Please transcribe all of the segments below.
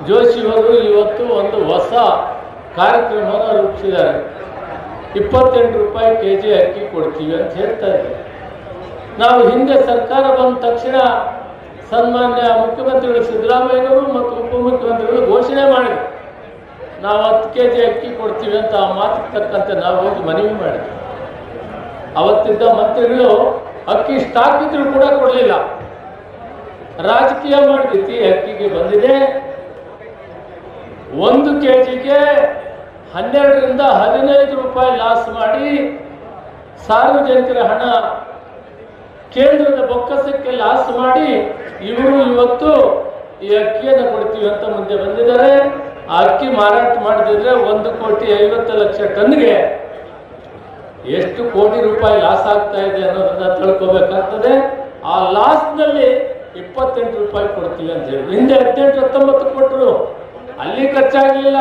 ಜೋಶಿಯವರು ಇವತ್ತು ಒಂದು ಹೊಸ ಕಾರ್ಯಕ್ರಮವನ್ನು ರೂಪಿಸಿದ್ದಾರೆ. 28 ರೂಪಾಯಿ ಕೆಜಿ ಅಕ್ಕಿ ಕೊಡ್ತೀವಿ ಅಂತ ಹೇಳ್ತಾ ಇದ್ದಾರೆ. ನಾವು ಹಿಂದೆ ಸರ್ಕಾರ ಬಂದ ತಕ್ಷಣ ಸನ್ಮಾನ್ಯ ಮುಖ್ಯಮಂತ್ರಿಗಳು ಸಿದ್ದರಾಮಯ್ಯನವರು ಮತ್ತು ಉಪಮುಖ್ಯಮಂತ್ರಿಗಳು ಘೋಷಣೆ ಮಾಡಿದ್ರು, ನಾವು 10 ಕೆಜಿ ಅಕ್ಕಿ ಕೊಡ್ತೀವಿ ಅಂತ. ಆ ಮಾತಿಗೆ ತಕ್ಕಂತೆ ನಾವು ಹೋಗಿ ಮನವಿ ಮಾಡಿದ್ವಿ. ಅವತ್ತಿದ್ದ ಮಂತ್ರಿಗಳು ಅಕ್ಕಿ ಸ್ಟಾಕ್ ಇದ್ರೂ ಕೂಡ ಕೊಡಲಿಲ್ಲ. ರಾಜಕೀಯ ಮಾಡಿದ್ವಿ. ಅಕ್ಕಿಗೆ ಬಂದಿದೆ 1 ಕೆಜಿಗೆ 12ರಿಂದ 15 ರೂಪಾಯಿ ಲಾಸ್ ಮಾಡಿ ಸಾರ್ವಜನಿಕರ ಹಣ ಕೇಂದ್ರದ ಬೊಕ್ಕಸಕ್ಕೆ ಲಾಸ್ ಮಾಡಿ ಇವರು ಇವತ್ತು ಈ ಅಕ್ಕಿಯನ್ನು ಕೊಡ್ತೀವಿ ಅಂತ ಮುಂದೆ ಬಂದಿದ್ದಾರೆ. ಆ ಅಕ್ಕಿ ಮಾರಾಟ ಮಾಡದಿದ್ರೆ 1,50,00,000 ಟನ್ಗೆ ಎಷ್ಟು ಕೋಟಿ ರೂಪಾಯಿ ಲಾಸ್ ಆಗ್ತಾ ಇದೆ ಅನ್ನೋದನ್ನ ತಿಳ್ಕೋಬೇಕಾಗ್ತದೆ. ಆ ಲಾಸ್ನಲ್ಲಿ 28 ರೂಪಾಯಿ ಕೊಡ್ತೀವಿ ಅಂತ ಹೇಳಿ ಹಿಂದೆ 18-19 ಕೊಟ್ಟರು, ಅಲ್ಲಿ ಖರ್ಚಾಗಲಿಲ್ಲ.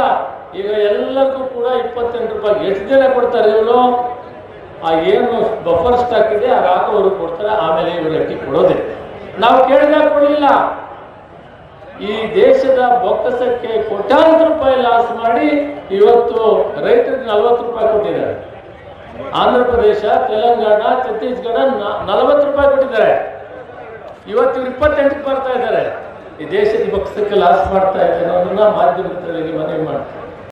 ಈಗ ಎಲ್ಲರಿಗೂ ಕೂಡ 28 ರೂಪಾಯಿ. ಎಷ್ಟು ಜನ ಕೊಡ್ತಾರೆ ಇವರು? ಆ ಏನು ಬಫರ್ ಸ್ಟಾಕ್ ಇದೆ ಆಗ ಅವರು ಕೊಡ್ತಾರೆ, ಆಮೇಲೆ ಇವರು ಅಕ್ಕಿ ಕೊಡೋದೆ. ನಾವು ಕೇಳಿದಾಗ ಕೊಡಲಿಲ್ಲ. ಈ ದೇಶದ ಬೊಕ್ಕಸಕ್ಕೆ ಕೋಟ್ಯಾಂತರ ರೂಪಾಯಿ ಲಾಸ್ ಮಾಡಿ ಇವತ್ತು ರೈತರಿಗೆ 40 ರೂಪಾಯಿ ಕೊಟ್ಟಿದ್ದಾರೆ. ಆಂಧ್ರ ಪ್ರದೇಶ, ತೆಲಂಗಾಣ, ಛತ್ತೀಸ್ಗಢ 40 ರೂಪಾಯಿ ಕೊಟ್ಟಿದ್ದಾರೆ. ಇವತ್ತು ಇವರು 28 ಬರ್ತಾ ಇದ್ದಾರೆ. ಈ ದೇಶದ ಬೊಕ್ಕಸಕ್ಕೆ ಲಾಸ್ ಮಾಡ್ತಾ ಇದ್ದಾರೆ ಅನ್ನೋದನ್ನ ಮಾಧ್ಯಮದಲ್ಲಿ ಮನವಿ ಮಾಡ್ತಾರೆ.